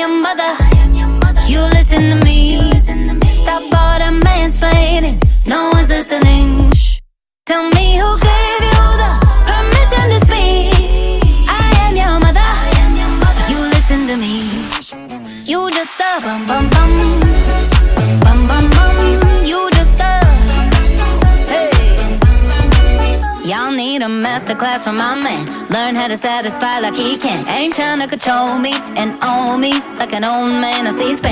your mother. You listen to me. Stop all the mansplaining. No one's listening. Tell me who gave you the permission to speak. I am your mother. You listen to me. You just a bum bum bum. Bum bum bum. You just a Y'all need a masterclass from my man. Learn how to satisfy like he can. Ain't tryna control me and own me like an old man on C-SPAN.